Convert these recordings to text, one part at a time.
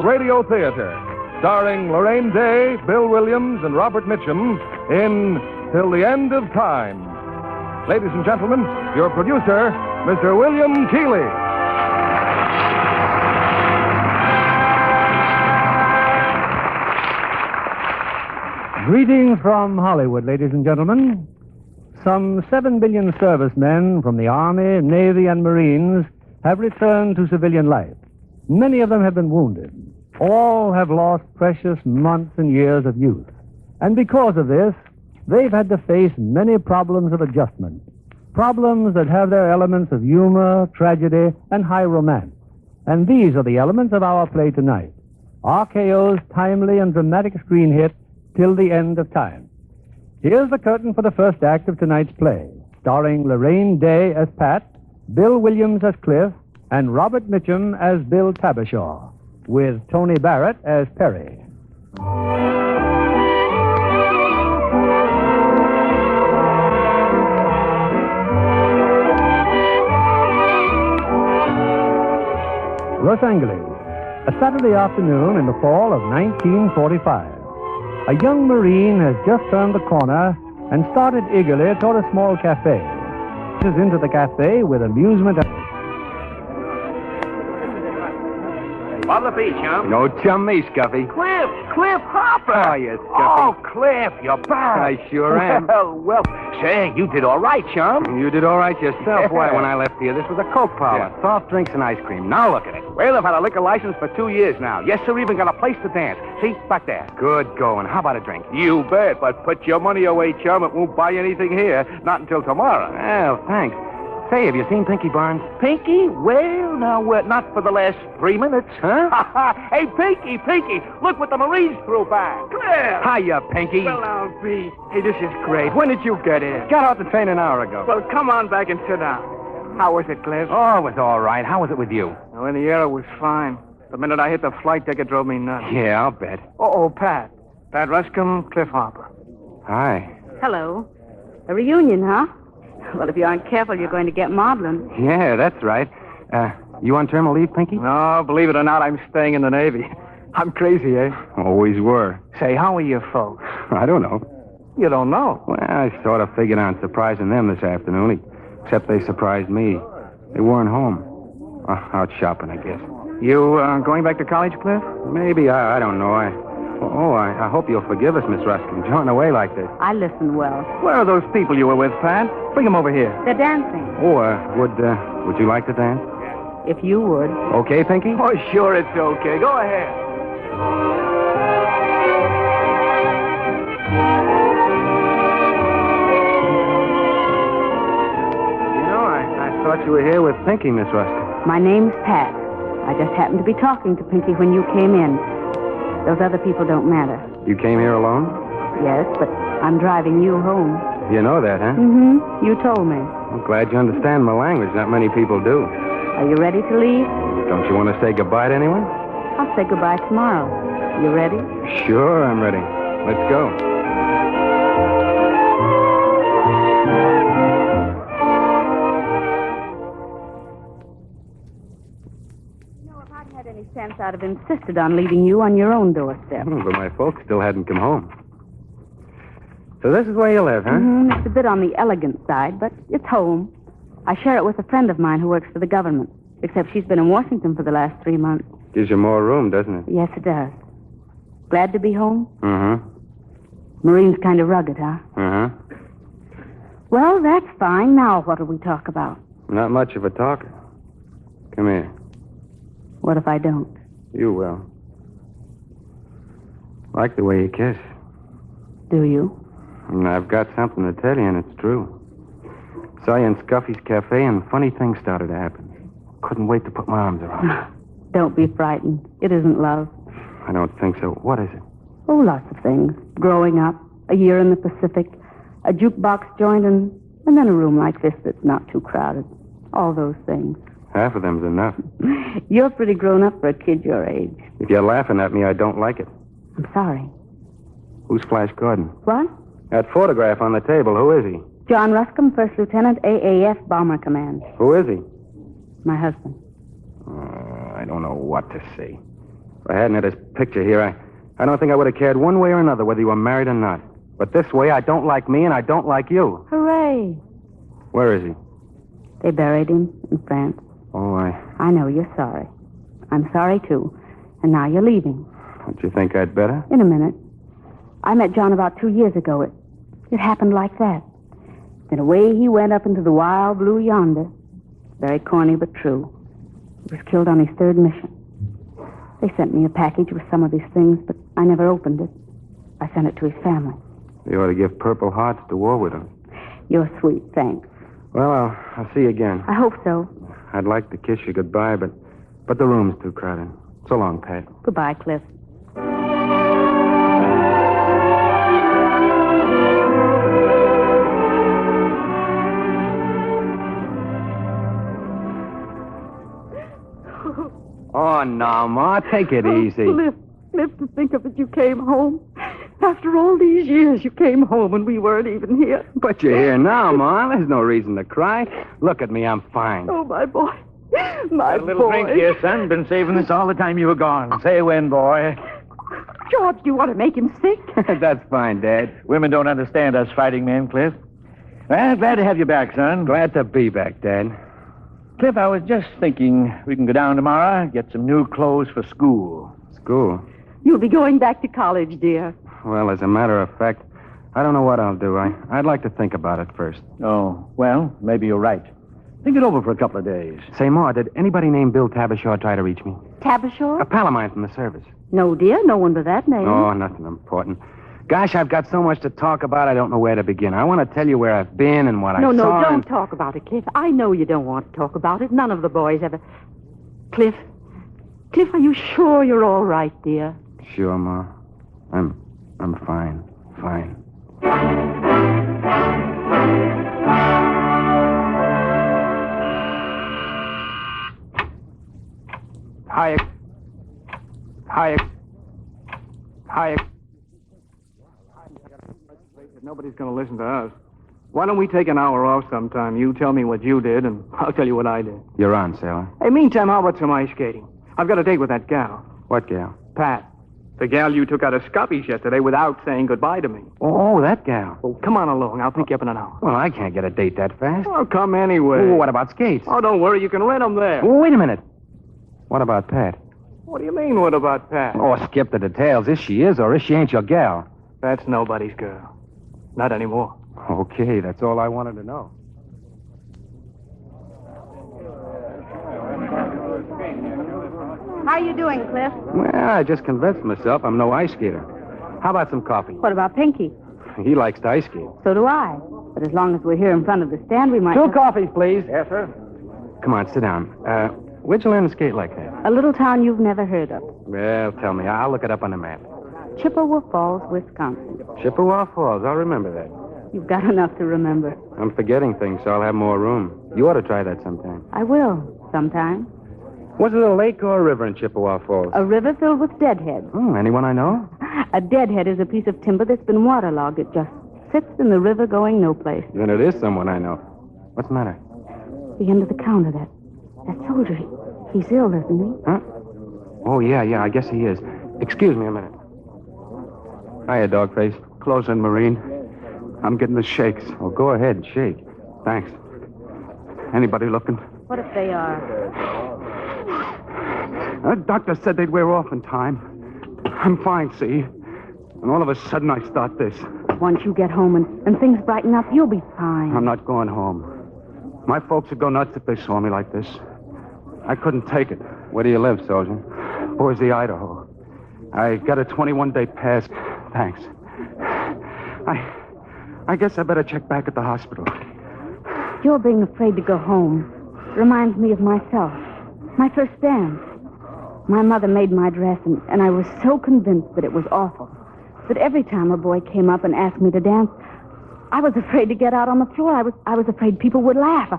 Radio Theater, starring Laraine Day, Bill Williams, and Robert Mitchem in Till the End of Time. Ladies and gentlemen, your producer, Mr. William Keighley. Greetings from Hollywood, ladies and gentlemen. Some 7 billion servicemen from the Army, Navy, and Marines have returned to civilian life. Many of them have been wounded. All have lost precious months and years of youth. And because of this, they've had to face many problems of adjustment. Problems that have their elements of humor, tragedy, and high romance. And these are the elements of our play tonight. RKO's timely and dramatic screen hit, Till the End of Time. Here's the curtain for the first act of tonight's play, starring Laraine Day as Pat, Bill Williams as Cliff, and Robert Mitchem as Bill Tabershaw, with Tony Barrett as Perry. Los Angeles, a Saturday afternoon in the fall of 1945. A young Marine has just turned the corner and started eagerly toward a small cafe. He is into the cafe with amusement. What'll it be, chum? No chum me, Scuffy. Cliff Harper. Oh, you Scuffy. Oh, Cliff, you're back. I sure am. Well, say, you did all right, chum. You did all right yourself. Why, when I left here, this was a Coke parlor. Yeah. Soft drinks and ice cream. Now look at it. Well, I've had a liquor license for 2 years now. Yes, sir, even got a place to dance. See, back there. Good going. How about a drink? You bet, but put your money away, chum. It won't buy anything here. Not until tomorrow. Well, thanks. Say, have you seen Pinky Barnes? Pinky? Well, now, not for the last 3 minutes. Huh? Hey, Pinky, look what the Marines threw back. Cliff! Hiya, Pinky. Well, now, Pete. Hey, this is great. When did you get here? Got off the train an hour ago. Well, come on back and sit down. How was it, Cliff? Oh, it was all right. How was it with you? Oh, in the air, it was fine. The minute I hit the flight deck, it drove me nuts. Yeah, I'll bet. Oh, Pat. Pat Ruscombe, Cliff Harper. Hi. Hello. A reunion, huh? Well, if you aren't careful, you're going to get maudlin. Yeah, that's right. You on terminal leave, Pinky? No, believe it or not, I'm staying in the Navy. I'm crazy, eh? Always were. Say, how are your folks? I don't know. You don't know? Well, I sort of figured on surprising them this afternoon, except they surprised me. They weren't home. Out shopping, I guess. You going back to college, Cliff? Maybe. I don't know. I hope you'll forgive us, Miss Ruskin, joining away like this. I listen well. Where are those people you were with, Pat? Bring them over here. They're dancing. Oh, would you like to dance? If you would. Okay, Pinky? Oh, sure, it's okay. Go ahead. I thought you were here with Pinky, Miss Ruskin. My name's Pat. I just happened to be talking to Pinky when you came in. Those other people don't matter. You came here alone? Yes, but I'm driving you home. You know that, huh? Mm-hmm. You told me. I'm glad you understand my language. Not many people do. Are you ready to leave? Don't you want to say goodbye to anyone? I'll say goodbye tomorrow. You ready? Sure, I'm ready. Let's go. Any sense I'd have insisted on leaving you on your own doorstep. But my folks still hadn't come home. So this is where you live, huh? Mm-hmm. It's a bit on the elegant side, but it's home. I share it with a friend of mine who works for the government, except she's been in Washington for the last 3 months. Gives you more room, doesn't it? Yes, it does. Glad to be home? Mm-hmm. Marine's kind of rugged, huh? Mm-hmm. Well, that's fine. Now what'll we talk about? Not much of a talker. Come here. What if I don't? You will. Like the way you kiss. Do you? And I've got something to tell you, and it's true. Saw you in Scuffy's cafe, and funny things started to happen. Couldn't wait to put my arms around you. Don't be frightened. It isn't love. I don't think so. What is it? Oh, lots of things. Growing up, a year in the Pacific, a jukebox joint, and then a room like this that's not too crowded. All those things. Half of them's enough. You're pretty grown up for a kid your age. If you're laughing at me, I don't like it. I'm sorry. Who's Flash Gordon? What? That photograph on the table, who is he? John Ruscombe, First Lieutenant, AAF Bomber Command. Who is he? My husband. I don't know what to say. If I hadn't had his picture here, I don't think I would have cared one way or another whether you were married or not. But this way, I don't like me and I don't like you. Hooray. Where is he? They buried him in France. Oh, I know you're sorry. I'm sorry, too. And now you're leaving. Don't you think I'd better? In a minute. I met John about 2 years ago. It happened like that. Then away he went up into the wild blue yonder. Very corny but true. He was killed on his third mission. They sent me a package with some of these things, but I never opened it. I sent it to his family. You ought to give Purple Hearts to war with him. You're sweet, thanks. Well, I'll see you again. I hope so. I'd like to kiss you goodbye, but the room's too crowded. So long, Pat. Goodbye, Cliff. Oh, no, Ma. Take it easy. Cliff, to think of it, you came home. After all these years, you came home and we weren't even here. But you're here now, Ma. There's no reason to cry. Look at me. I'm fine. Oh, my boy. My A little boy. drink here, son. Been saving this all the time you were gone. Say when, boy. George, do you want to make him sick? That's fine, Dad. Women don't understand us fighting men, Cliff. Well, glad to have you back, son. Glad to be back, Dad. Cliff, I was just thinking we can go down tomorrow, get some new clothes for school. School? You'll be going back to college, dear. Well, as a matter of fact, I don't know what I'll do. I'd like to think about it first. Oh, well, maybe you're right. Think it over for a couple of days. Say, Ma, did anybody named Bill Tabashaw try to reach me? Tabashaw? A pal of mine from the service. No, dear, no one by that name. Oh, nothing important. Gosh, I've got so much to talk about, I don't know where to begin. I want to tell you where I've been and what I saw. No, don't talk about it, Cliff. I know you don't want to talk about it. None of the boys ever... Cliff, are you sure you're all right, dear? Sure, Ma. I'm fine. Fine. Hayek. Nobody's going to listen to us. Why don't we take an hour off sometime? You tell me what you did, and I'll tell you what I did. You're on, sailor. Hey, meantime, how about some ice skating? I've got a date with that gal. What gal? Pat. The gal you took out of Scuppies yesterday without saying goodbye to me. Oh, that gal. Oh, come on along. I'll pick you up in an hour. Well, I can't get a date that fast. Oh, come anyway. Oh, what about skates? Oh, don't worry. You can rent them there. Oh, wait a minute. What about Pat? What do you mean, what about Pat? Oh, skip the details. If she is or if she ain't your gal. That's nobody's girl. Not anymore. Okay, that's all I wanted to know. How you doing, Cliff? Well, I just convinced myself I'm no ice skater. How about some coffee? What about Pinky? He likes to ice skate. So do I. But as long as we're here in front of the stand, we might... Two coffees, please. Yes, sir. Come on, sit down. Where'd you learn to skate like that? A little town you've never heard of. Well, tell me. I'll look it up on the map. Chippewa Falls, Wisconsin. Chippewa Falls. I'll remember that. You've got enough to remember. I'm forgetting things, so I'll have more room. You ought to try that sometime. I will, sometime. Was it a lake or a river in Chippewa Falls? A river filled with deadheads. Anyone I know? A deadhead is a piece of timber that's been waterlogged. It just sits in the river going no place. Then it is someone I know. What's the matter? The end of the counter, that soldier. He's ill, isn't he? Huh? Oh, yeah, I guess he is. Excuse me a minute. Hiya, Dogface. Close in, Marine. I'm getting the shakes. Oh, go ahead, shake. Thanks. Anybody looking? What if they are? Doctor said they'd wear off in time. I'm fine, see? And all of a sudden I start this. Once you get home and things brighten up, you'll be fine. I'm not going home. My folks would go nuts if they saw me like this. I couldn't take it. Where do you live, soldier? Boise, Idaho. I got a 21-day pass. Thanks. I guess I better check back at the hospital. Your being afraid to go home reminds me of myself. My first dance. My mother made my dress, and I was so convinced that it was awful that every time a boy came up and asked me to dance, I was afraid to get out on the floor. I was afraid people would laugh.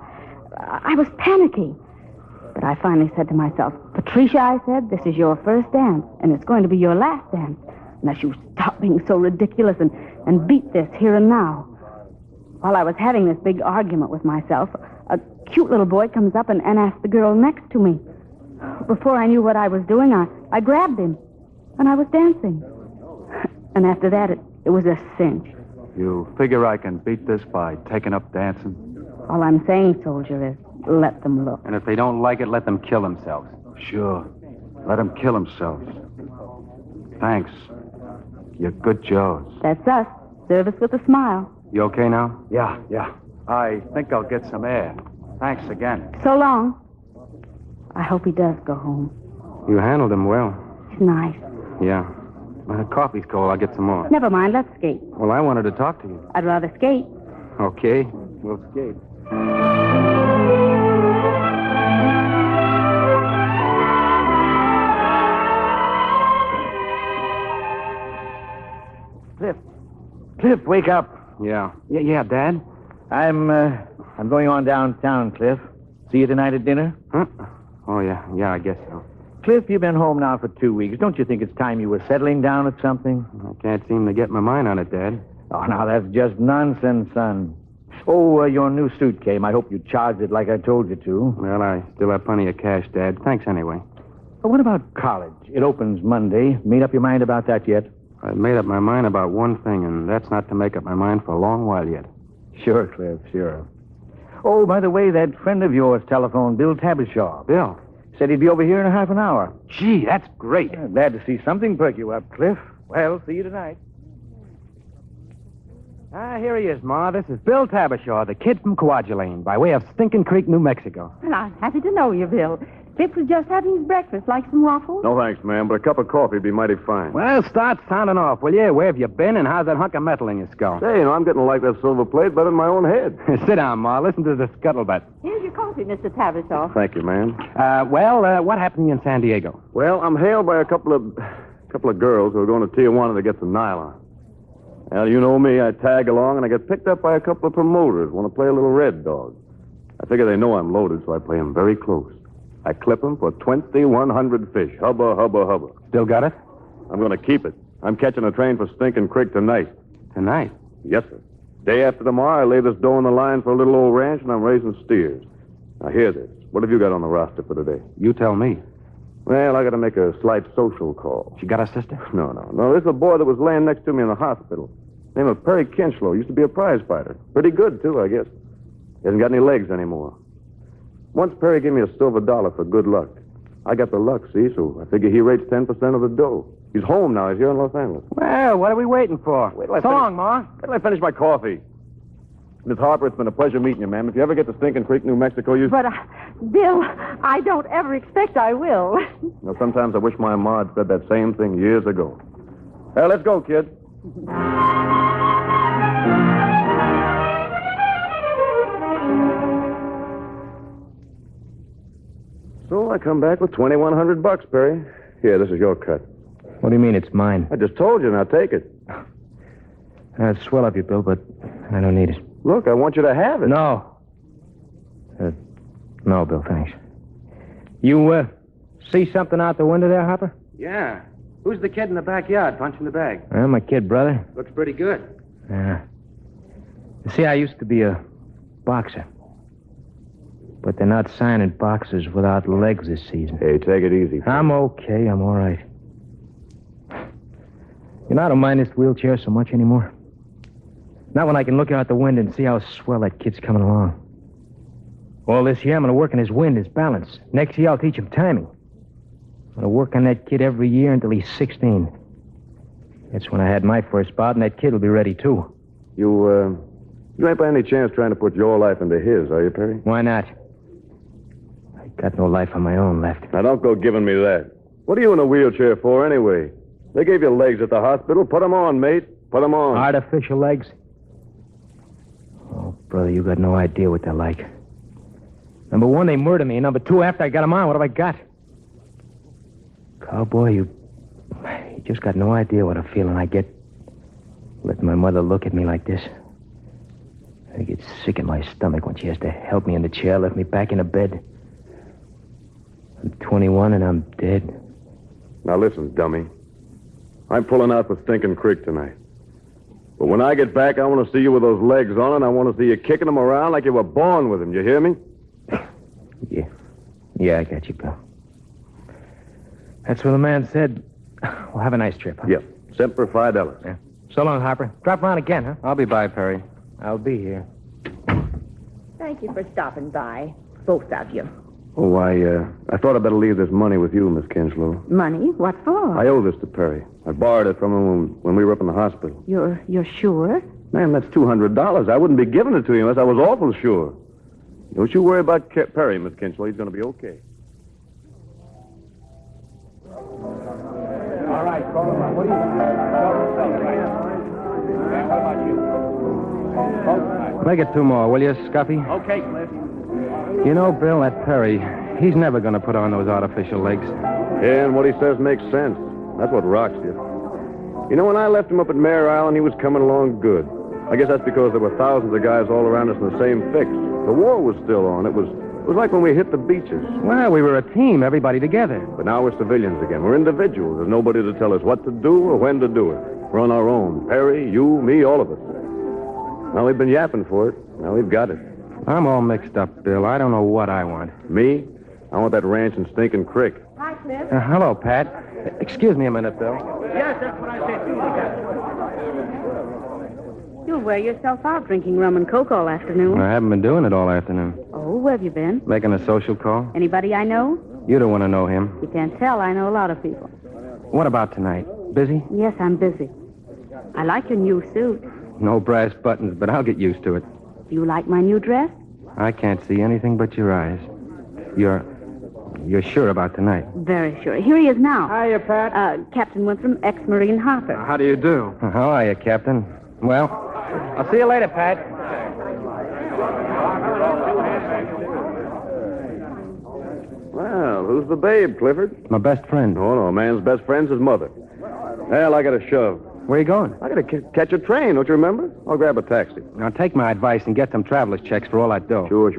I was panicky. But I finally said to myself, Patricia, I said, this is your first dance, and it's going to be your last dance, unless you stop being so ridiculous and beat this here and now. While I was having this big argument with myself, a cute little boy comes up and asks the girl next to me, Before I knew what I was doing, I grabbed him, and I was dancing. And after that, it was a cinch. You figure I can beat this by taking up dancing? All I'm saying, soldier, is let them look. And if they don't like it, let them kill themselves. Sure. Let them kill themselves. Thanks. You're good Joes. That's us. Service with a smile. You okay now? Yeah. I think I'll get some air. Thanks again. So long. I hope he does go home. You handled him well. He's nice. Yeah. Coffee's cold. I'll get some more. Never mind, let's skate. Well, I wanted to talk to you. I'd rather skate. Okay. We'll skate. Cliff, wake up. Yeah. Yeah, Dad? I'm going on downtown, Cliff. See you tonight at dinner? Huh? Oh, yeah. Yeah, I guess so. Cliff, you've been home now for 2 weeks. Don't you think it's time you were settling down at something? I can't seem to get my mind on it, Dad. Oh, now, that's just nonsense, son. Oh, your new suit came. I hope you charged it like I told you to. Well, I still have plenty of cash, Dad. Thanks anyway. But what about college? It opens Monday. Made up your mind about that yet? I've made up my mind about one thing, and that's not to make up my mind for a long while yet. Sure, Cliff, sure. Oh, by the way, that friend of yours telephoned, Bill Tabishaw. Bill? Said he'd be over here in a half an hour. Gee, that's great. Yeah, glad to see something perk you up, Cliff. Well, see you tonight. Here he is, Ma. This is Bill Tabishaw, the kid from Coagulane, by way of Stinking Creek, New Mexico. Well, I'm happy to know you, Bill. Fitz was just having his breakfast. Like some waffles? No, thanks, ma'am, but a cup of coffee would be mighty fine. Well, start sounding off, will you? Where have you been, and how's that hunk of metal in your skull? Say, I'm getting to like that silver plate better than my own head. Sit down, Ma. Listen to the scuttlebutt. Here's your coffee, Mr. Tabishaw. Thank you, ma'am. What happened to you in San Diego? Well, I'm hailed by a couple of girls who are going to Tijuana to get some nylon. Well, you know me. I tag along, and I get picked up by a couple of promoters who want to play a little red dog. I figure they know I'm loaded, so I play them very close. I clip them for 2,100 fish. Hubba, hubba, hubba. Still got it? I'm going to keep it. I'm catching a train for Stinking Creek tonight. Tonight? Yes, sir. Day after tomorrow, I lay this dough in the line for a little old ranch, and I'm raising steers. Now, hear this. What have you got on the roster for today? You tell me. Well, I got to make a slight social call. She got a sister? No. This is a boy that was laying next to me in the hospital. Name of Perry Kinchlow. Used to be a prize fighter. Pretty good, too, I guess. He hasn't got any legs anymore. Once Perry gave me a silver dollar for good luck. I got the luck, see, so I figure he rates 10% of the dough. He's home now. He's here in Los Angeles. Well, what are we waiting for? So long, Ma. Wait till I finish my coffee. Miss Harper, it's been a pleasure meeting you, ma'am. If you ever get to Stinking Creek, New Mexico, you... But, Bill, I don't ever expect I will. Now, sometimes I wish my ma had said that same thing years ago. Well, let's go, kid. So I come back with $2,100, Perry. Here, this is your cut. What do you mean it's mine? I just told you. Now take it. That's swell of you, Bill, but I don't need it. Look, I want you to have it. No. No, Bill, thanks. You, see something out the window there, Hopper? Yeah. Who's the kid in the backyard punching the bag? I'm my kid, brother. Looks pretty good. Yeah. You see, I used to be a boxer. But they're not signing boxers without legs this season. Hey, take it easy. I'm okay. I'm all right. You know, I don't mind this wheelchair so much anymore. Not when I can look out the window and see how swell that kid's coming along. All this year, I'm going to work on his wind, his balance. Next year, I'll teach him timing. I'm going to work on that kid every year until he's 16. That's when I had my first bout, and that kid will be ready, too. You ain't by any chance trying to put your life into his, are you, Perry? Why not? I got no life of my own left. Now, don't go giving me that. What are you in a wheelchair for, anyway? They gave you legs at the hospital. Put them on, mate. Put them on. Artificial legs? Oh, brother, you got no idea what they're like. Number one, they murdered me. And number two, after I got them on, what have I got? Cowboy, you just got no idea what a feeling I get letting my mother look at me like this. I get sick in my stomach when she has to help me in the chair, lift me back into bed. I'm 21 and I'm dead. Now, listen, dummy. I'm pulling out for Stinking Creek tonight. But when I get back, I want to see you with those legs on, and I want to see you kicking them around like you were born with them. You hear me? Yeah, I got you, Bill. That's what the man said. Well, have a nice trip. Huh? Yep. Semper Fidelis. Yeah. So long, Hopper. Drop around again, huh? I'll be by, Perry. I'll be here. Thank you for stopping by, both of you. Oh, I thought I'd better leave this money with you, Miss Kinslow. Money? What for? I owe this to Perry. I borrowed it from him when we were up in the hospital. You're sure? Man, that's $200. I wouldn't be giving it to you unless I was awful sure. Don't you worry about Perry, Miss Kinslow. He's going to be okay. All right, call him up. What do you Make it 2 more, will you, Scuffy? Okay, Cliff. You know, Bill, that Perry, he's never going to put on those artificial legs. Yeah, and what he says makes sense. That's what rocks you. You know, when I left him up at Mare Island, he was coming along good. I guess that's because there were thousands of guys all around us in the same fix. The war was still on. It was like when we hit the beaches. Well, we were a team, everybody together. But now we're civilians again. We're individuals. There's nobody to tell us what to do or when to do it. We're on our own. Perry, you, me, all of us. Well, we've been yapping for it. Now we've got it. I'm all mixed up, Bill. I don't know what I want. Me? I want that ranch in Stinking Creek. Hi, Cliff. Hello, Pat. Excuse me a minute, Bill. Yes, that's what I said, too. You'll wear yourself out drinking rum and coke all afternoon. I haven't been doing it all afternoon. Oh, where have you been? Making a social call? Anybody I know? You don't want to know him. You can't tell. I know a lot of people. What about tonight? Busy? Yes, I'm busy. I like your new suit. No brass buttons, but I'll get used to it. Do you like my new dress? I can't see anything but your eyes. You're sure about tonight? Very sure. Here he is now. Hiya, Pat. Captain Winthrop, ex-Marine Hopper. How do you do? How are you, Captain? Well, I'll see you later, Pat. Well, who's the babe, Clifford? My best friend. Oh, no, a man's best friend's his mother. Well, I got a shove. Where you going? I got to catch a train, don't you remember? I'll grab a taxi. Now, take my advice and get them traveler's checks for all that dough. Sure.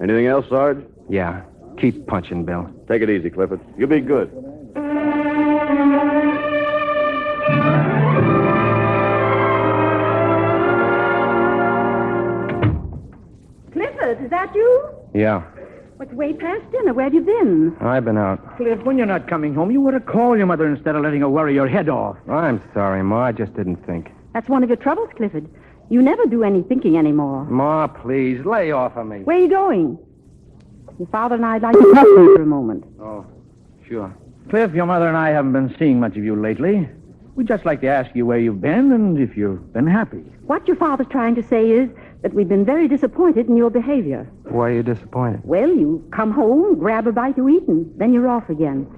Anything else, Sarge? Yeah. Keep punching, Bill. Take it easy, Clifford. You'll be good. Clifford, is that you? Yeah. It's way past dinner. Where have you been? I've been out. Cliff, when you're not coming home, you ought to call your mother instead of letting her worry your head off. I'm sorry, Ma. I just didn't think. That's one of your troubles, Clifford. You never do any thinking anymore. Ma, please, lay off of me. Where are you going? Your father and I'd like to talk to you for a moment. Oh, sure. Cliff, your mother and I haven't been seeing much of you lately. We'd just like to ask you where you've been and if you've been happy. What your father's trying to say is that we've been very disappointed in your behavior. Why are you disappointed? Well, you come home, grab a bite to eat, and then you're off again.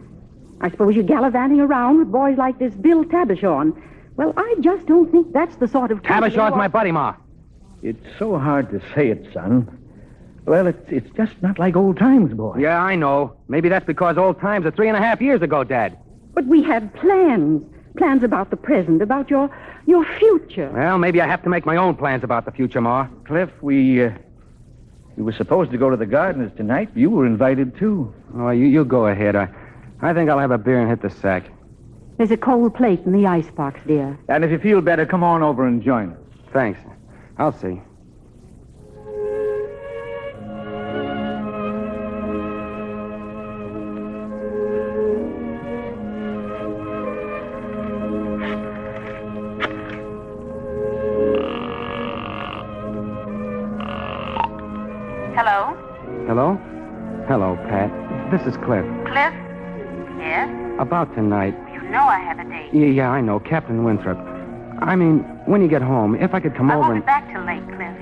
I suppose you're gallivanting around with boys like this Bill Tabashon. Well, I just don't think that's the sort of... Tabashaw's my buddy, Ma. It's so hard to say it, son. Well, it's just not like old times, boy. Yeah, I know. Maybe that's because old times are 3.5 years ago, Dad. But we had plans. Plans about the present, about your future. Well, maybe I have to make my own plans about the future, Ma. Cliff, we were supposed to go to the Gardeners tonight. You were invited, too. Oh, you go ahead. I think I'll have a beer and hit the sack. There's a cold plate in the icebox, dear. And if you feel better, come on over and join us. Thanks. I'll see. Hello? Hello? Hello, Pat. This is Cliff. Cliff? Yes? About tonight. You know I have a date. Yeah, I know. Captain Winthrop. I mean, when you get home, if I could come over and... back till late, Cliff.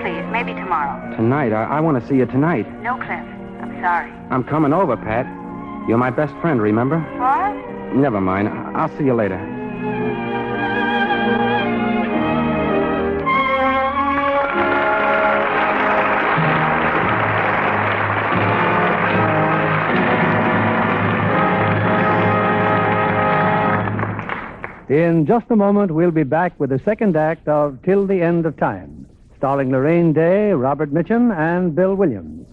Please, maybe tomorrow. Tonight? I want to see you tonight. No, Cliff. I'm sorry. I'm coming over, Pat. You're my best friend, remember? What? Never mind. I'll see you later. In just a moment, we'll be back with the second act of Till the End of Time, starring Laraine Day, Robert Mitchem, and Bill Williams.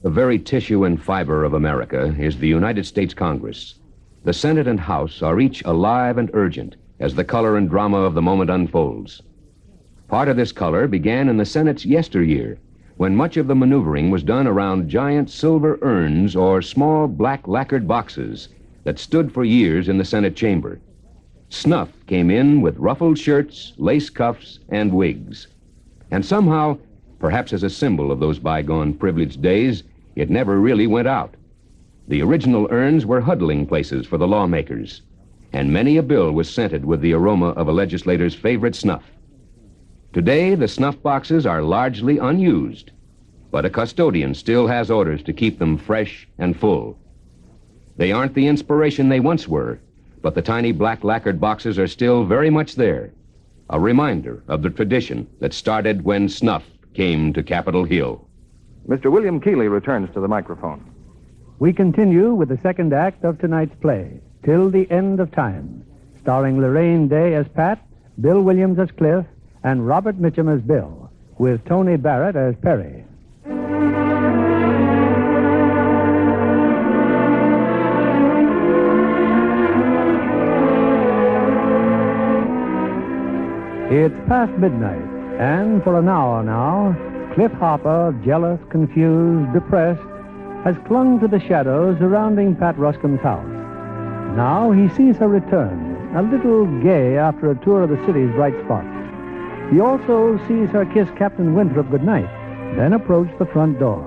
The very tissue and fiber of America is the United States Congress. The Senate and House are each alive and urgent as the color and drama of the moment unfolds. Part of this color began in the Senate's yesteryear, when much of the maneuvering was done around giant silver urns or small black lacquered boxes, that stood for years in the Senate chamber. Snuff came in with ruffled shirts, lace cuffs, and wigs. And somehow, perhaps as a symbol of those bygone privileged days, it never really went out. The original urns were huddling places for the lawmakers, and many a bill was scented with the aroma of a legislator's favorite snuff. Today, the snuff boxes are largely unused, but a custodian still has orders to keep them fresh and full. They aren't the inspiration they once were, but the tiny black lacquered boxes are still very much there, a reminder of the tradition that started when snuff came to Capitol Hill. Mr. William Keeley returns to the microphone. We continue with the second act of tonight's play, Till the End of Time, starring Laraine Day as Pat, Bill Williams as Cliff, and Robert Mitchem as Bill, with Tony Barrett as Perry. It's past midnight, and for an hour now, Cliff Harper, jealous, confused, depressed, has clung to the shadows surrounding Pat Ruscombe's house. Now he sees her return, a little gay after a tour of the city's bright spots. He also sees her kiss Captain Winthrop goodnight, then approach the front door.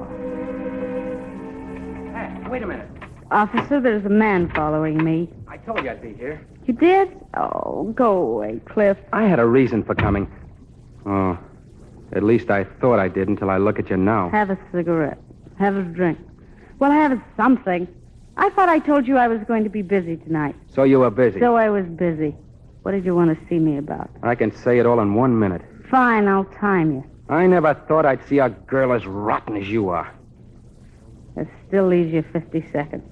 Hey, wait a minute. Officer, there's a man following me. I told you I'd be here. You did? Oh, go away, Cliff. I had a reason for coming. Oh, at least I thought I did until I look at you now. Have a cigarette. Have a drink. Well, have something. I thought I told you I was going to be busy tonight. So you were busy. So I was busy. What did you want to see me about? I can say it all in 1 minute. Fine, I'll time you. I never thought I'd see a girl as rotten as you are. That still leaves you 50 seconds.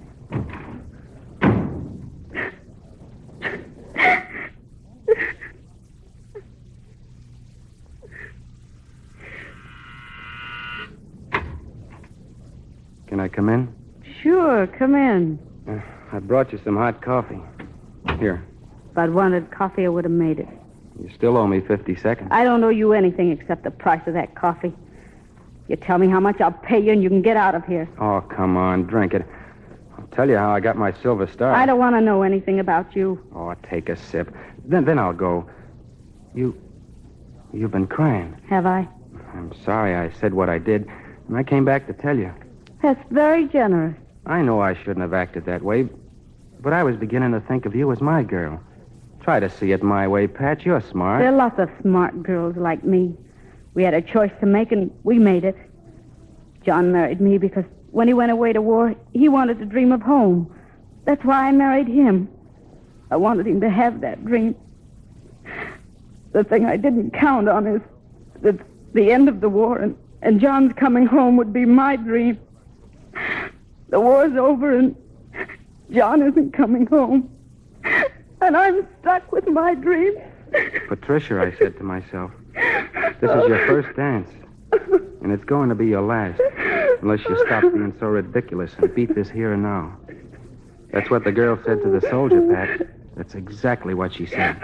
Can I come in? Sure, come in. I brought you some hot coffee. Here. If I'd wanted coffee, I would have made it. You still owe me 50 seconds. I don't owe you anything except the price of that coffee. You tell me how much I'll pay you and you can get out of here. Oh, come on, drink it. I'll tell you how I got my silver star. I don't want to know anything about you. Oh, take a sip. Then I'll go. You've been crying. Have I? I'm sorry I said what I did, and I came back to tell you. That's very generous. I know I shouldn't have acted that way, but I was beginning to think of you as my girl. Try to see it my way, Pat. You're smart. There are lots of smart girls like me. We had a choice to make, and we made it. John married me because when he went away to war, he wanted to dream of home. That's why I married him. I wanted him to have that dream. The thing I didn't count on is that the end of the war and John's coming home would be my dream. The war's over and John isn't coming home. And I'm stuck with my dream. Patricia, I said to myself, this is your first dance, and it's going to be your last, unless you stop being so ridiculous and beat this here and now. That's what the girl said to the soldier, Pat. That's exactly what she said.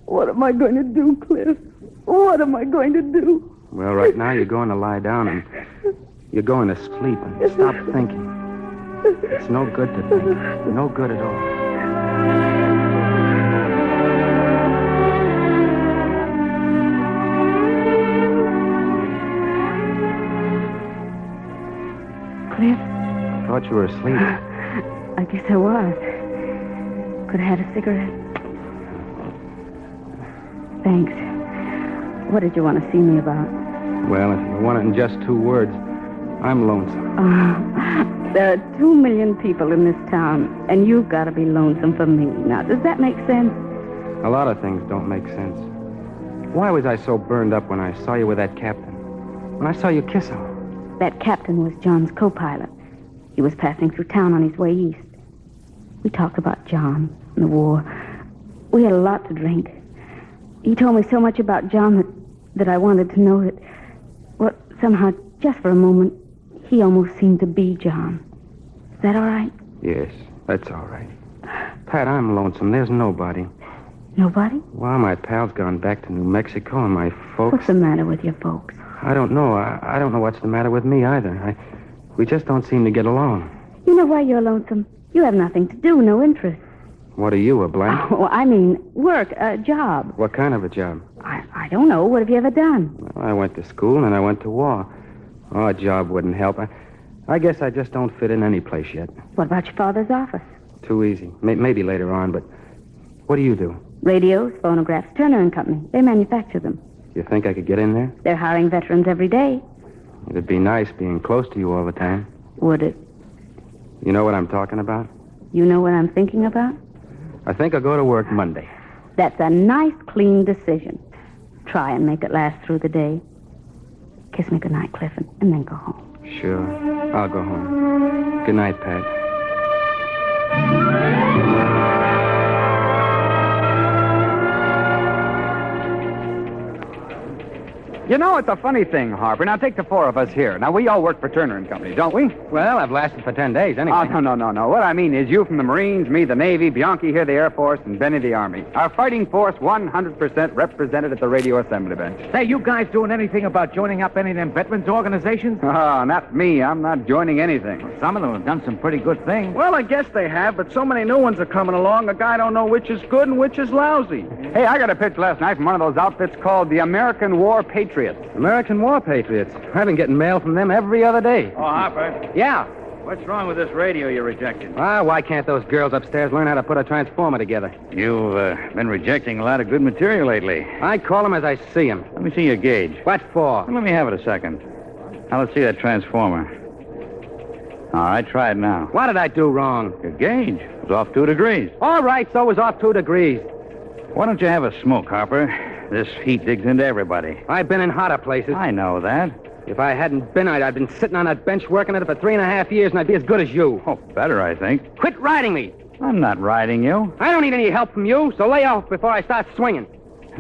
What am I going to do, Cliff? What am I going to do? Well, right now you're going to lie down and you're going to sleep and stop thinking. It's no good to think. No good at all. Cliff? I thought you were asleep. I guess I was. Could have had a cigarette. Thanks. What did you want to see me about? Well, if you want it in just 2 words, I'm lonesome. There are 2 million people in this town, and you've got to be lonesome for me. Now, does that make sense? A lot of things don't make sense. Why was I so burned up when I saw you with that captain? When I saw you kiss him? That captain was John's co-pilot. He was passing through town on his way east. We talked about John and the war. We had a lot to drink. He told me so much about John that I wanted to know that, well, somehow, just for a moment, he almost seemed to be John. Is that all right? Yes, that's all right. Pat, I'm lonesome. There's nobody. Nobody? Well, my pal's gone back to New Mexico, and my folks... What's the matter with your folks? I don't know. I don't know what's the matter with me either. We just don't seem to get along. You know why you're lonesome? You have nothing to do, no interest. What are you, a blank? Oh, I mean, work, a job. What kind of a job? I don't know. What have you ever done? Well, I went to school and I went to war. Oh, a job wouldn't help. I guess I just don't fit in any place yet. What about your father's office? Too easy. Maybe later on, but what do you do? Radios, phonographs, Turner and Company. They manufacture them. You think I could get in there? They're hiring veterans every day. It'd be nice being close to you all the time. Would it? You know what I'm talking about? You know what I'm thinking about? I think I'll go to work Monday. That's a nice, clean decision. Try and make it last through the day. Kiss me goodnight, Cliff, and then go home. Sure. I'll go home. Good night, Pat. You know, it's a funny thing, Harper. Now, take the four of us here. Now, we all work for Turner and Company, don't we? Well, I've lasted for 10 days anyway. Oh, no. What I mean is you from the Marines, me the Navy, Bianchi here the Air Force, and Benny the Army. Our fighting force 100% represented at the radio assembly bench. Say, you guys doing anything about joining up any of them veterans organizations? Oh, not me. I'm not joining anything. Some of them have done some pretty good things. Well, I guess they have, but so many new ones are coming along, a guy don't know which is good and which is lousy. Hey, I got a pitch last night from one of those outfits called the American War Patriots. American War Patriots. I've been getting mail from them every other day. Oh, Harper. Yeah. What's wrong with this radio you're rejecting? Why can't those girls upstairs learn how to put a transformer together? You've been rejecting a lot of good material lately. I call them as I see them. Let me see your gauge. What for? Let me have it a second. Now, let's see that transformer. All right, try it now. What did I do wrong? Your gauge was off 2 degrees. All right, so it was off 2 degrees. Why don't you have a smoke, Harper? This heat digs into everybody. I've been in hotter places. I know that. If I hadn't been, I'd been sitting on that bench working at it for 3.5 years, and I'd be as good as you. Oh, better, I think. Quit riding me. I'm not riding you. I don't need any help from you, so lay off before I start swinging.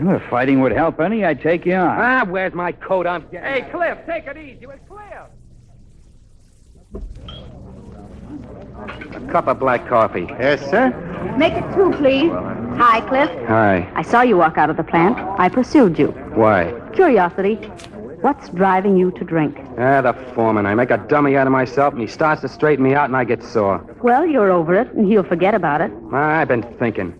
Well, if fighting would help any, I'd take you on. Where's my coat? Hey, Cliff, take it easy. It's clear. A cup of black coffee. Yes, sir? Make it 2, please. Hi, Cliff. Hi. I saw you walk out of the plant. I pursued you. Why? Curiosity. What's driving you to drink? The foreman. I make a dummy out of myself, and he starts to straighten me out, and I get sore. Well, you're over it, and he'll forget about it. I've been thinking.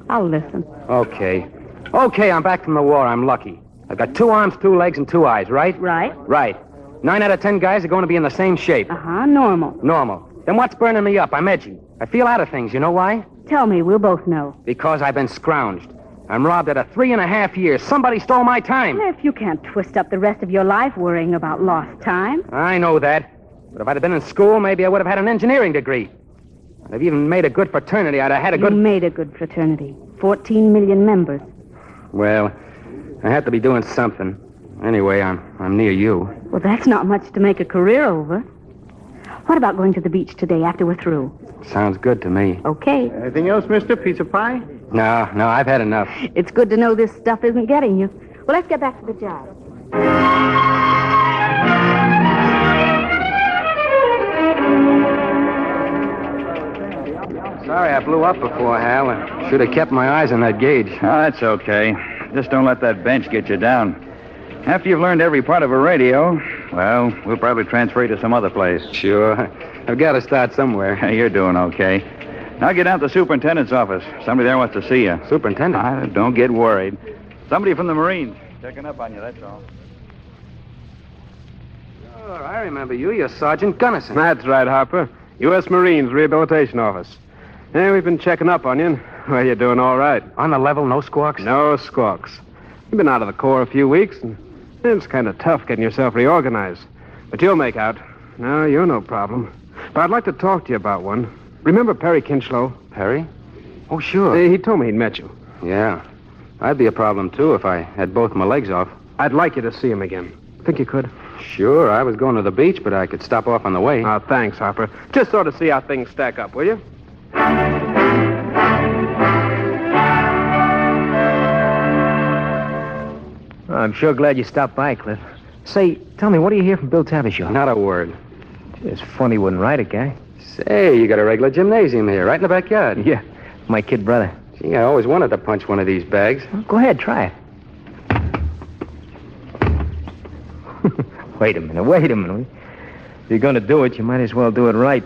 I'll listen. Okay, I'm back from the war. I'm lucky. I've got 2 arms, 2 legs, and 2 eyes, right? Right. Right. 9 out of 10 guys are going to be in the same shape. Normal. Normal. Then what's burning me up? I'm edgy. I feel out of things. You know why? Tell me, we'll both know. Because I've been scrounged. I'm robbed out of 3.5 years. Somebody stole my time. If you can't twist up the rest of your life worrying about lost time. I know that. But if I'd have been in school, maybe I would have had an engineering degree. I'd have even made a good fraternity. I'd have had a good... You made a good fraternity. 14 million members. Well, I have to be doing something. Anyway, I'm near you. Well, that's not much to make a career over. What about going to the beach today after we're through? Sounds good to me. Okay. Anything else, mister? Piece of pie? No, I've had enough. It's good to know this stuff isn't getting you. Well, let's get back to the job. Sorry I blew up before, Hal. I should have kept my eyes on that gauge. Oh, that's okay. Just don't let that bench get you down. After you've learned every part of a radio, well, we'll probably transfer you to some other place. Sure. I've got to start somewhere. You're doing okay. Now get down to the superintendent's office. Somebody there wants to see you. Superintendent? Don't get worried. Somebody from the Marines. Checking up on you, that's all. Sure, I remember you. You're Sergeant Gunnison. That's right, Harper. U.S. Marines Rehabilitation Office. Yeah, we've been checking up on you. And, well, you're doing all right. On the level, no squawks? No squawks. You've been out of the Corps a few weeks, and it's kind of tough getting yourself reorganized. But you'll make out. No, you're no problem. But I'd like to talk to you about one. Remember Perry Kinchlow? Perry? Oh, sure. He told me he'd met you. Yeah. I'd be a problem, too, if I had both my legs off. I'd like you to see him again. Think you could? Sure. I was going to the beach, but I could stop off on the way. Oh, thanks, Harper. Just sort of see how things stack up, will you? I'm sure glad you stopped by, Cliff. Say, tell me, what do you hear from Bill Tavishaw? Not a word. It's funny he wouldn't write it, guy. Say, you got a regular gymnasium here, right in the backyard. Yeah, my kid brother. Gee, I always wanted to punch one of these bags. Well, go ahead, try it. Wait a minute. If you're going to do it, you might as well do it right.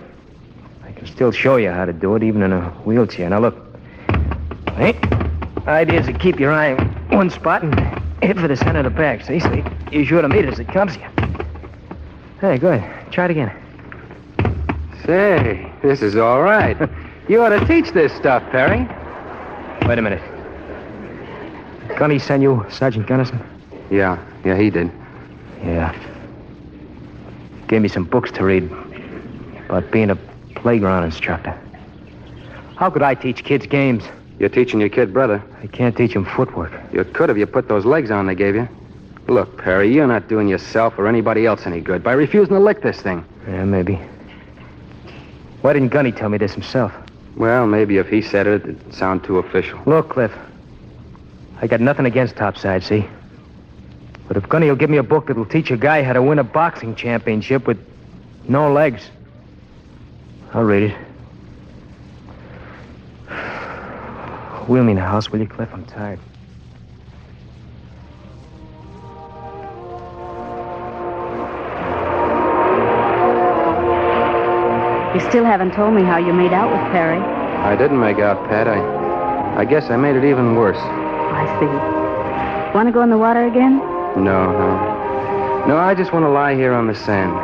I can still show you how to do it, even in a wheelchair. Now, look. Hey, idea is to keep your eye in one spot and hit for the center of the bag. See? So you're sure to meet it as it comes to you. Hey, go ahead. Try it again. Say, this is all right. You ought to teach this stuff, Perry. Wait a minute. Gunny send you Sergeant Gunnison? Yeah, he did. Yeah. Gave me some books to read about being a playground instructor. How could I teach kids games? You're teaching your kid brother. I can't teach him footwork. You could if you put those legs on they gave you. Look, Perry, you're not doing yourself or anybody else any good by refusing to lick this thing. Yeah, maybe. Why didn't Gunny tell me this himself? Well, maybe if he said it, it'd sound too official. Look, Cliff. I got nothing against topside, see? But if Gunny will give me a book that'll teach a guy how to win a boxing championship with no legs, I'll read it. Wheel me in the house, will you, Cliff? I'm tired. You still haven't told me how you made out with Perry. I didn't make out, Pat. I guess I made it even worse. I see. Want to go in the water again? No. No, I just want to lie here on the sand.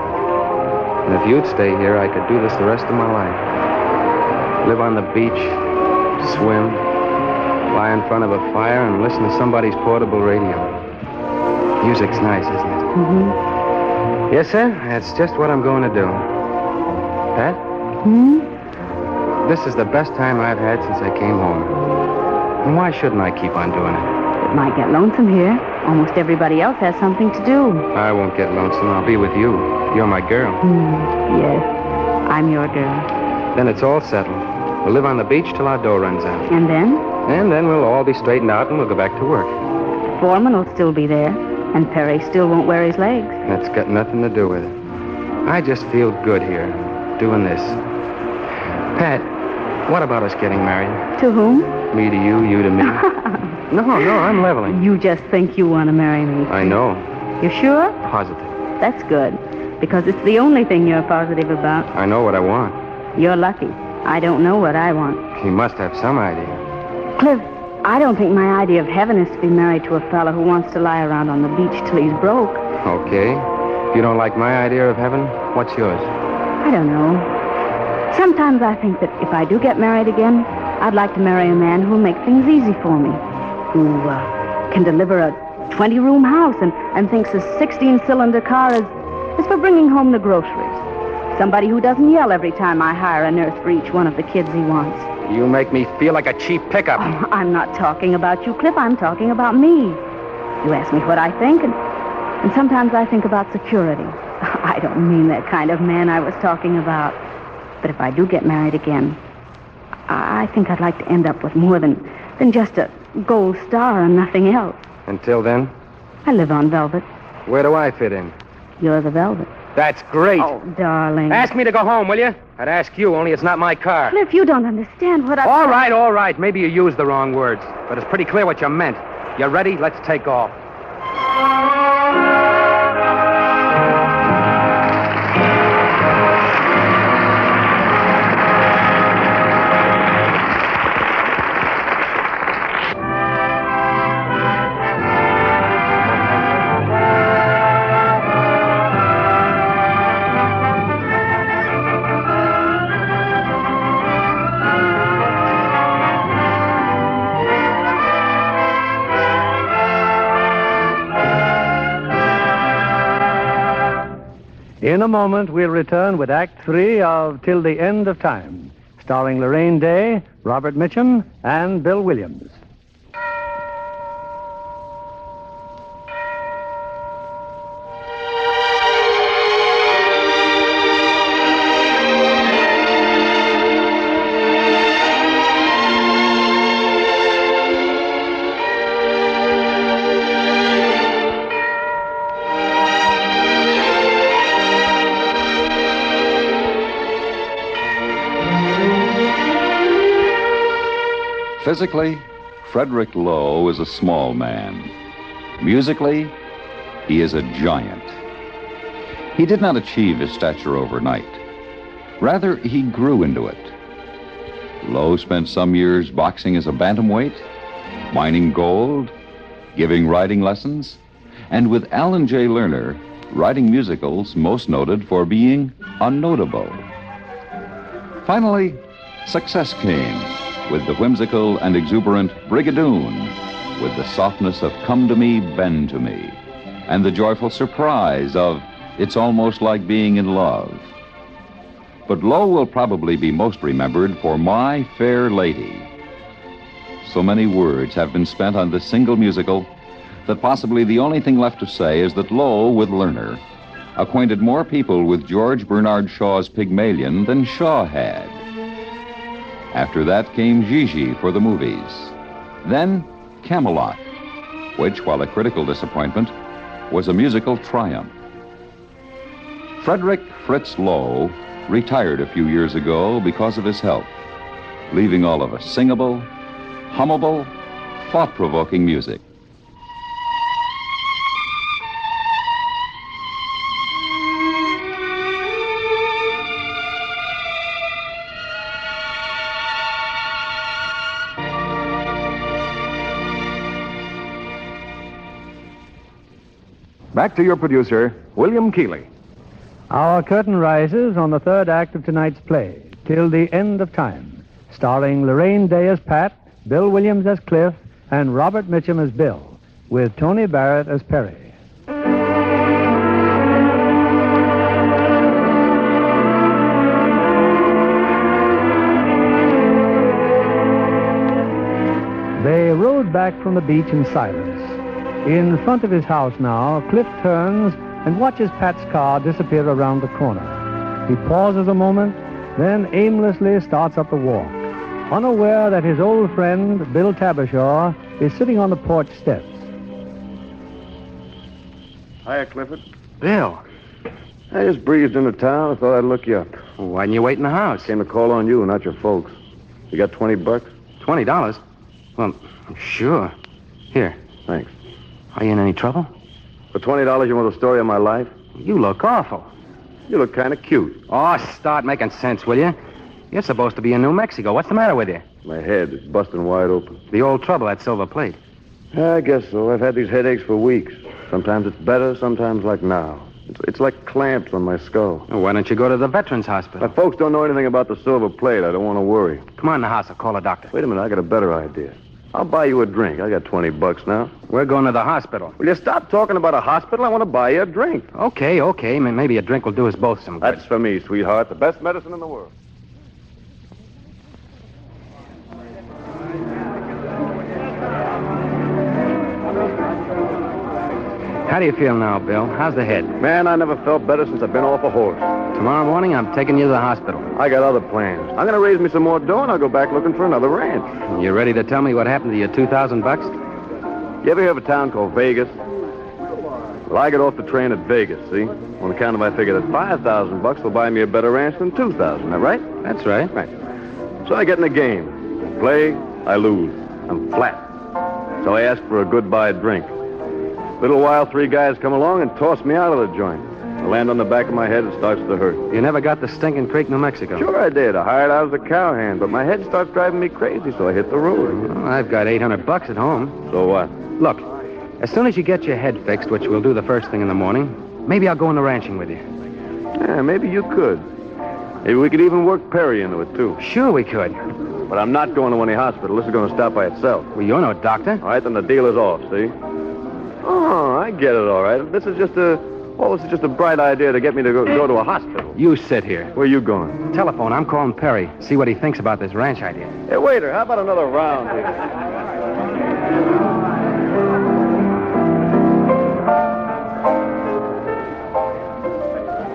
And if you'd stay here, I could do this the rest of my life. Live on the beach, swim, lie in front of a fire, and listen to somebody's portable radio. Music's nice, isn't it? Mm-hmm. Yes, sir. That's just what I'm going to do. Pat? This is the best time I've had since I came home. And why shouldn't I keep on doing it? It might get lonesome here. Almost everybody else has something to do. I won't get lonesome. I'll be with you. You're my girl. Yes, I'm your girl. Then it's all settled. We'll live on the beach till our dough runs out. And then? And then we'll all be straightened out and we'll go back to work. Foreman will still be there, and Perry still won't wear his legs. That's got nothing to do with it. I just feel good here, doing this. Pat, what about us getting married? To whom? Me to you, you to me. No, I'm leveling. You just think you want to marry me. I know. You sure? Positive. That's good, because it's the only thing you're positive about. I know what I want. You're lucky. I don't know what I want. You must have some idea. Cliff, I don't think my idea of heaven is to be married to a fella who wants to lie around on the beach till he's broke. Okay. If you don't like my idea of heaven, what's yours? I don't know. Sometimes I think that if I do get married again, I'd like to marry a man who'll make things easy for me. Who can deliver a 20-room house and thinks a 16-cylinder car is for bringing home the groceries. Somebody who doesn't yell every time I hire a nurse for each one of the kids he wants. You make me feel like a cheap pickup. Oh, I'm not talking about you, Cliff. I'm talking about me. You ask me what I think, and sometimes I think about security. I don't mean that kind of man I was talking about. But if I do get married again, I think I'd like to end up with more than just a gold star and nothing else. Until then? I live on velvet. Where do I fit in? You're the velvet. That's great. Oh, darling. Ask me to go home, will you? I'd ask you, only it's not my car. Cliff, you don't understand what I... All right. Maybe you used the wrong words, but it's pretty clear what you meant. You ready? Let's take off. In a moment, we'll return with Act 3 of Till the End of Time, starring Laraine Day, Robert Mitchem, and Bill Williams. Physically, Frederick Lowe is a small man. Musically, he is a giant. He did not achieve his stature overnight. Rather, he grew into it. Lowe spent some years boxing as a bantamweight, mining gold, giving riding lessons, and with Alan J. Lerner, writing musicals most noted for being unnotable. Finally, success came with the whimsical and exuberant Brigadoon, with the softness of Come to Me, Bend to Me, and the joyful surprise of It's Almost Like Being in Love. But Lowe will probably be most remembered for My Fair Lady. So many words have been spent on this single musical that possibly the only thing left to say is that Lowe, with Lerner, acquainted more people with George Bernard Shaw's Pygmalion than Shaw had. After that came Gigi for the movies. Then Camelot, which, while a critical disappointment, was a musical triumph. Frederick Fritz Lowe retired a few years ago because of his health, leaving all of us singable, hummable, thought-provoking music. Back to your producer, William Keeley. Our curtain rises on the third act of tonight's play, Till the End of Time, starring Laraine Day as Pat, Bill Williams as Cliff, and Robert Mitchem as Bill, with Tony Barrett as Perry. They rode back from the beach in silence. In front of his house now, Cliff turns and watches Pat's car disappear around the corner. He pauses a moment, then aimlessly starts up the walk, unaware that his old friend, Bill Tabershaw, is sitting on the porch steps. Hiya, Clifford. Bill. I just breezed into town. I thought I'd look you up. Well, why didn't you wait in the house? Came to call on you, not your folks. You got $20? $20? Well, sure. Here. Thanks. Are you in any trouble? For $20, you want the story of my life? You look awful. You look kind of cute. Oh, start making sense, will you? You're supposed to be in New Mexico. What's the matter with you? My head is busting wide open. The old trouble, that silver plate. I guess so. I've had these headaches for weeks. Sometimes it's better, sometimes like now. It's like clamps on my skull. Well, why don't you go to the Veterans Hospital? My folks don't know anything about the silver plate. I don't want to worry. Come on in the house. I'll call a doctor. Wait a minute. I got a better idea. I'll buy you a drink. I got $20 now. We're going to the hospital. Will you stop talking about a hospital? I want to buy you a drink. Okay. Maybe a drink will do us both some good. That's for me, sweetheart. The best medicine in the world. How do you feel now, Bill? How's the head? Man, I never felt better since I've been off a horse. Tomorrow morning, I'm taking you to the hospital. I got other plans. I'm going to raise me some more dough, and I'll go back looking for another ranch. You ready to tell me what happened to your $2,000? You ever hear of a town called Vegas? Well, I got off the train at Vegas, see? On account of I figured that $5,000 will buy me a better ranch than $2,000. Is that right? That's right. Right. So I get in the game. Play, I lose. I'm flat. So I ask for a goodbye drink. Little while, 3 guys come along and toss me out of the joint. I land on the back of my head, it starts to hurt. You never got to Stinking Creek, New Mexico? Sure I did. I hired out as a cowhand, but my head starts driving me crazy, so I hit the road. Well, I've got $800 at home. So what? Look, as soon as you get your head fixed, which we'll do the first thing in the morning, maybe I'll go into ranching with you. Yeah, maybe you could. Maybe we could even work Perry into it, too. Sure we could. But I'm not going to any hospital. This is going to stop by itself. Well, you're no doctor. All right, then the deal is off, see? Oh, I get it, all right. This is just a bright idea to get me to go to a hospital. You sit here. Where you going? Telephone. I'm calling Perry. See what he thinks about this ranch idea. Hey, waiter, how about another round here?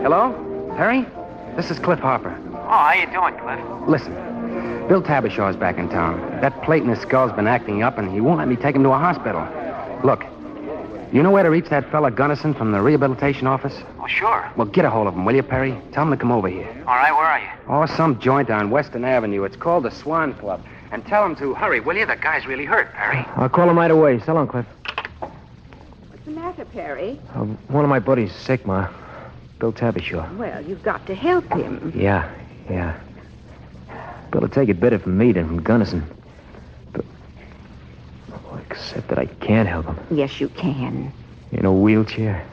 Hello? Perry? This is Cliff Harper. Oh, how you doing, Cliff? Listen, Bill Tabershaw's back in town. That plate in his skull's been acting up, and he won't let me take him to a hospital. Look, you know where to reach that fella Gunnison from the rehabilitation office? Oh, sure. Well, get a hold of him, will you, Perry? Tell him to come over here. All right, where are you? Oh, some joint on Western Avenue. It's called the Swan Club. And tell him to hurry, will you? The guy's really hurt, Perry. I'll call him right away. So long, Cliff. What's the matter, Perry? One of my buddies is sick, Ma. Bill Tabershaw. Well, you've got to help him. Yeah. Bill, take it better from me than from Gunnison. But... except that I can't help him. Yes, you can. In a wheelchair.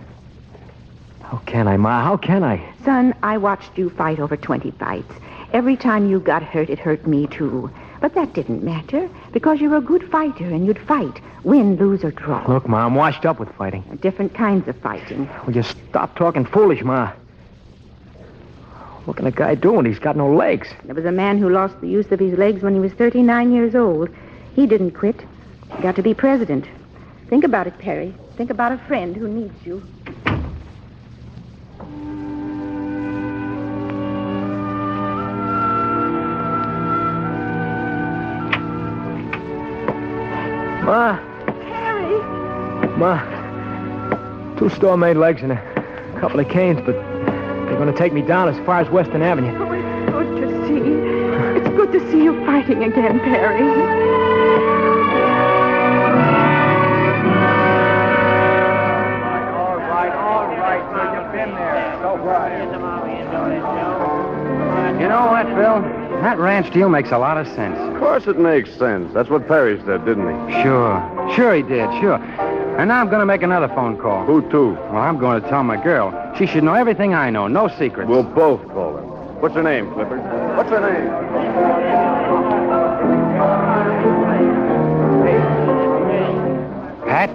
How can I, Ma? How can I? Son, I watched you fight over 20 fights. Every time you got hurt, it hurt me, too. But that didn't matter, because you're a good fighter, and you'd fight, win, lose, or draw. Look, Ma, I'm washed up with fighting. Different kinds of fighting. Will you stop talking foolish, Ma? What can a guy do when he's got no legs? There was a man who lost the use of his legs when he was 39 years old. He didn't quit. He got to be president. Think about it, Perry. Think about a friend who needs you. Ma. Perry. Ma. 2 store-made legs and a couple of canes, but they're going to take me down as far as Western Avenue. Oh, it's good to see. It's good to see you fighting again, Perry. All right, so you've been there. So far. You know what, Bill? That ranch deal makes a lot of sense. Of course it makes sense. That's what Perry said, didn't he? Sure. Sure he did, sure. And now I'm going to make another phone call. Who to? Well, I'm going to tell my girl. She should know everything I know. No secrets. We'll both call her. What's her name, Clifford? What's her name? Pat,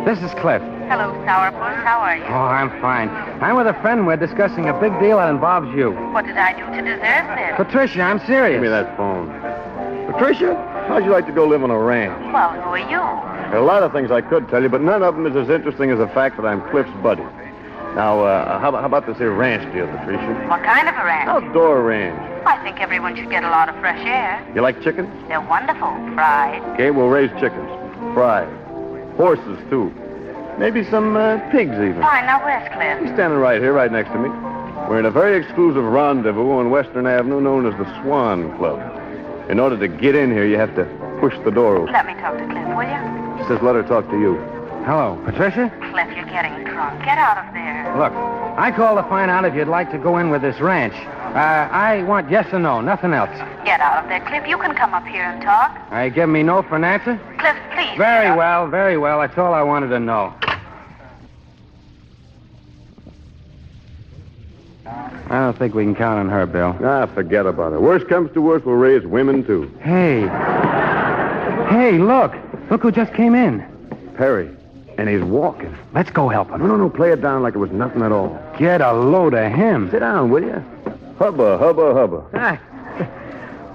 this is Cliff. Hello, Sourpuss. How are you? Oh, I'm fine. I'm with a friend. We're discussing a big deal that involves you. What did I do to deserve this? Patricia, I'm serious. Give me that phone. Patricia, how'd you like to go live on a ranch? Well, who are you? There are a lot of things I could tell you, but none of them is as interesting as the fact that I'm Cliff's buddy. Now, how about this here ranch deal, Patricia? What kind of a ranch? Outdoor ranch. I think everyone should get a lot of fresh air. You like chickens? They're wonderful. Fried. Okay, we'll raise chickens. Fried. Horses, too. Maybe some pigs, even. Fine. Now, where's Cliff? He's standing right here, right next to me. We're in a very exclusive rendezvous on Western Avenue known as the Swan Club. In order to get in here, you have to push the door open. Let me talk to Cliff, will you? She says let her talk to you. Hello, Patricia? Cliff, you're getting drunk. Get out of there. Look, I called to find out if you'd like to go in with this ranch. I want yes or no, nothing else. Get out of there, Cliff. You can come up here and talk. Give me no for an answer? Cliff, please. Very well, very well. That's all I wanted to know. I don't think we can count on her, Bill. Forget about it. Worst comes to worst, we'll raise women, too. Hey, look. Look who just came in. Perry. And he's walking. Let's go help him. No. Play it down like it was nothing at all. Get a load of him. Sit down, will you? Hubba, hubba, hubba.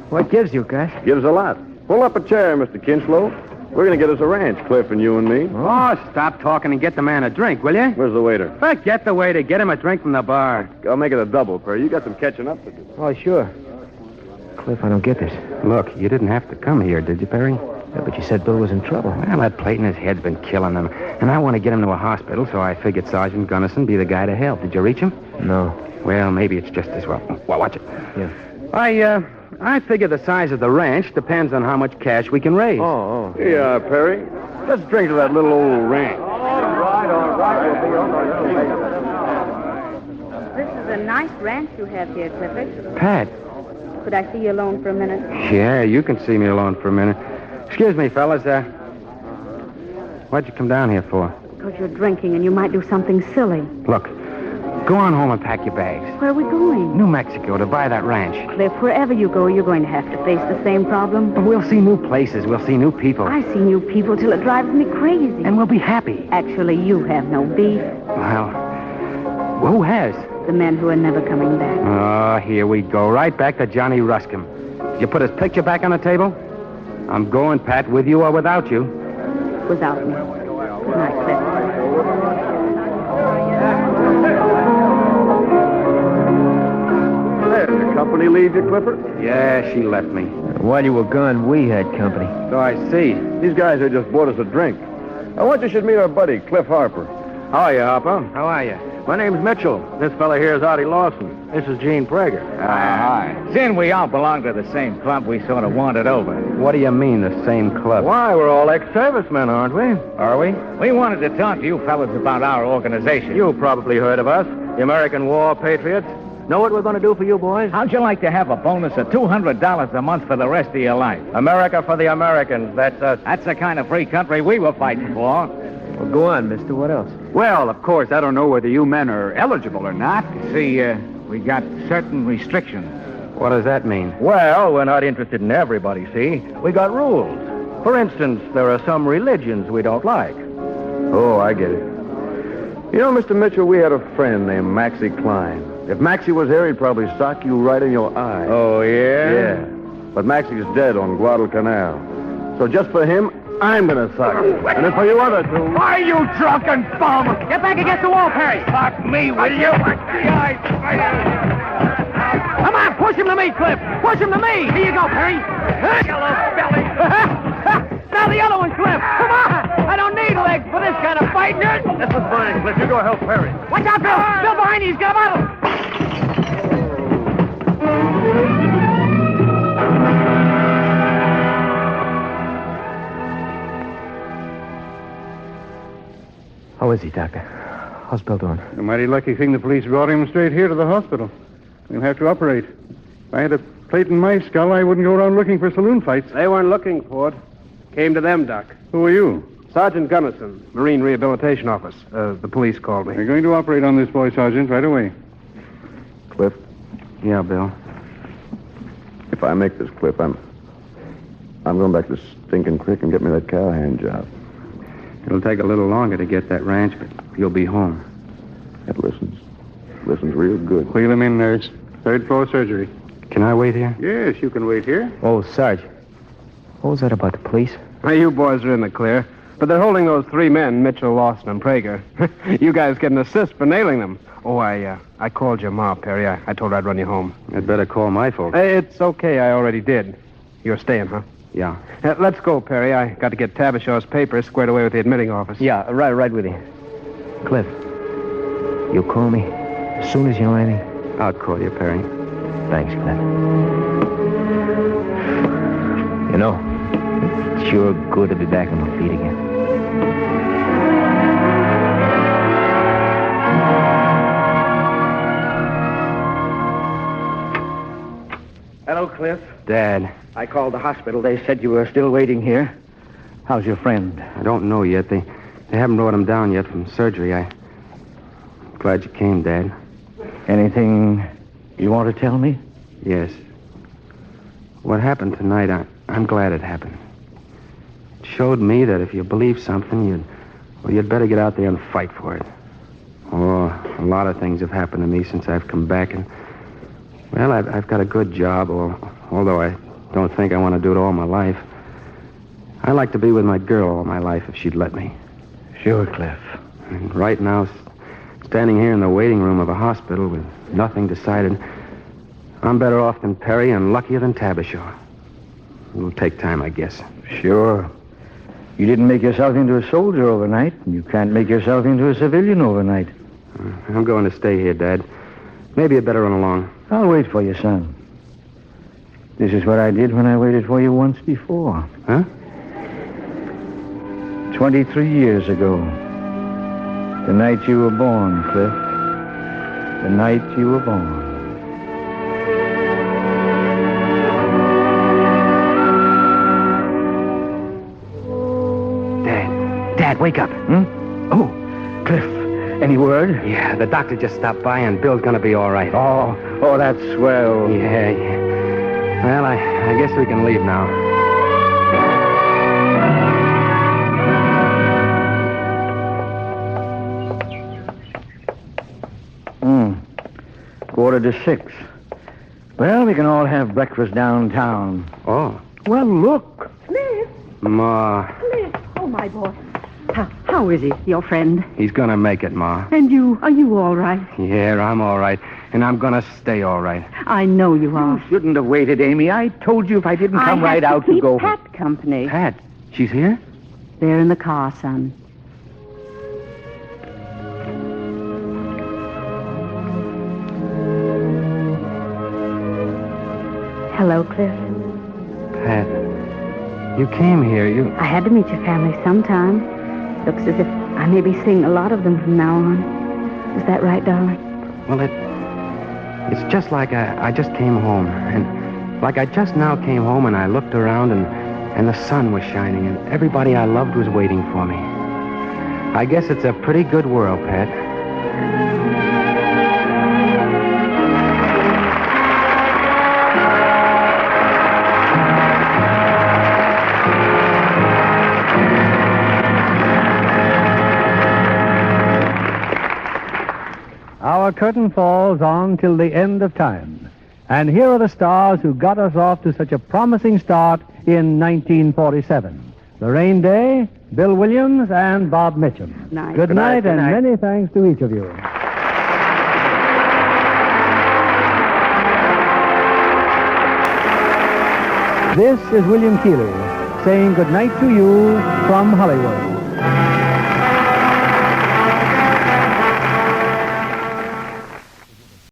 What gives you, Gus? Gives a lot. Pull up a chair, Mr. Kinchlow. We're going to get us a ranch, Cliff and you and me. Oh, stop talking and get the man a drink, will you? Where's the waiter? Forget the waiter. Get him a drink from the bar. I'll make it a double, Perry. You got some catching up to do. Oh, sure. Cliff, I don't get this. Look, you didn't have to come here, did you, Perry? Yeah, but you said Bill was in trouble. Well, that plate in his head's been killing him. And I want to get him to a hospital, so I figured Sergeant Gunnison be the guy to help. Did you reach him? No. Well, maybe it's just as well. Well, watch it. Yeah. I figure the size of the ranch depends on how much cash we can raise. Oh. Yeah, Perry. Let's drink to that little old ranch. All right. This is a nice ranch you have here, Clifford. Pat. Could I see you alone for a minute? Yeah, you can see me alone for a minute. Excuse me, fellas. What'd you come down here for? Because you're drinking and you might do something silly. Look, go on home and pack your bags. Where are we going? New Mexico, to buy that ranch. Cliff, wherever you go, you're going to have to face the same problem. But we'll see new places. We'll see new people. I see new people till it drives me crazy. And we'll be happy. Actually, you have no beef. Well, who has? The men who are never coming back. Oh, here we go. Right back to Johnny Ruscom. Did you put his picture back on the table? I'm going, Pat, with you or without you. Without me. Good night, Cliff. Your company leave you, Clifford? Yeah, she left me. While you were gone, we had company. So I see. These guys here just bought us a drink. I want you should meet our buddy, Cliff Harper. How are you, Harper? How are you? My name's Mitchell. This fella here is Artie Lawson. This is Gene Prager. Hi. Seeing we all belong to the same club, we sort of wandered over. What do you mean, the same club? Why, we're all ex-servicemen, aren't we? Are we? We wanted to talk to you fellas about our organization. You probably heard of us. The American War Patriots. Know what we're going to do for you boys? How'd you like to have a bonus of $200 a month for the rest of your life? America for the Americans. That's us. That's the kind of free country we were fighting for. Well, go on, mister. What else? Well, of course, I don't know whether you men are eligible or not. See, we got certain restrictions. What does that mean? Well, we're not interested in everybody, see? We got rules. For instance, there are some religions we don't like. Oh, I get it. You know, Mr. Mitchell, we had a friend named Maxie Klein. If Maxie was here, he'd probably sock you right in your eye. Oh, yeah? Yeah. But Maxie's dead on Guadalcanal. So just for him, I'm going to sock you. And then for you other two... Why, you drunken bum! Get back against the wall, Perry! Sock me, will you? Come on, push him to me, Cliff! Push him to me! Here you go, Perry! Yellow belly! Now the other one, Cliff! Come on! I don't need legs for this kind of fighting! This is fine, Cliff. You go help Perry. Watch out, Bill! Bill behind you! He's got a bottle! How is he, Doctor? How's Bill doing? A mighty lucky thing the police brought him straight here to the hospital. We'll have to operate. If I had a plate in my skull, I wouldn't go around looking for saloon fights. They weren't looking for it. Came to them, Doc. Who are you? Sergeant Gunnison, Marine Rehabilitation Office. The police called me. We're going to operate on this boy, Sergeant, right away. Cliff, Yeah, Bill. if I make this, Cliff, I'm going back to Stinking Creek and get me that cowhand job. It'll take a little longer to get that ranch, but you'll be home. It listens real good. Wheel him in, nurse. Third floor surgery. Can I wait here? Yes, you can wait here. Oh, Sarge. What was that about the police? Hey, you boys are in the clear. But they're holding those three men, Mitchell, Lawson, and Prager. You guys get an assist for nailing them. Oh, I called your ma, Perry. I told her I'd run you home. I'd better call my folks. It's okay. I already did. You're staying, huh? Yeah. Let's go, Perry. I got to get Tabishaw's papers squared away with the admitting office. Yeah, right with you. Cliff, you'll call me as soon as you know anything? I'll call you, Perry. Thanks, Cliff. You know, it's sure good to be back on my feet again. Hello, Cliff. Dad. I called the hospital. They said you were still waiting here. How's your friend? I don't know yet. They haven't brought him down yet from surgery. I'm glad you came, Dad. Anything you want to tell me? Yes. What happened tonight, I'm glad it happened. It showed me that if you believe something, you'd better get out there and fight for it. Oh, a lot of things have happened to me since I've come back, and, well, I've got a good job, although I don't think I want to do it all my life. I'd like to be with my girl all my life if she'd let me. Sure, Cliff. And right now, standing here in the waiting room of a hospital with nothing decided, I'm better off than Perry and luckier than Tabishaw. It'll take time, I guess. Sure. You didn't make yourself into a soldier overnight, and you can't make yourself into a civilian overnight. I'm going to stay here, Dad. Maybe you'd better run along. I'll wait for you, son. This is what I did when I waited for you once before. Huh? 23 years ago. The night you were born, Cliff. The night you were born. Dad, wake up. Oh, Cliff, any word? Yeah, the doctor just stopped by, and Bill's going to be all right. Oh, that's swell. Yeah. Well, I guess we can leave now. 5:45. Well, we can all have breakfast downtown. Oh. Well, look. Cliff. Ma. Cliff. Oh, my boy. How is he, your friend? He's going to make it, Ma. And you, are you all right? Yeah, I'm all right. And I'm going to stay all right. I know you are. You shouldn't have waited, Amy. I told you if I didn't come right out to go. Pat company. Pat? She's here? They're in the car, son. Hello, Cliff. Pat, you came here. I had to meet your family sometime. Looks as if I may be seeing a lot of them from now on. Is that right, darling? Well, It's just like I just came home. And like I just now came home and I looked around and the sun was shining and everybody I loved was waiting for me. I guess it's a pretty good world, Pat. Our curtain falls on till the end of time. And here are the stars who got us off to such a promising start in 1947. Laraine Day, Bill Williams, and Bob Mitchem. Good night, and many thanks to each of you. This is William Keeley saying good night to you from Hollywood.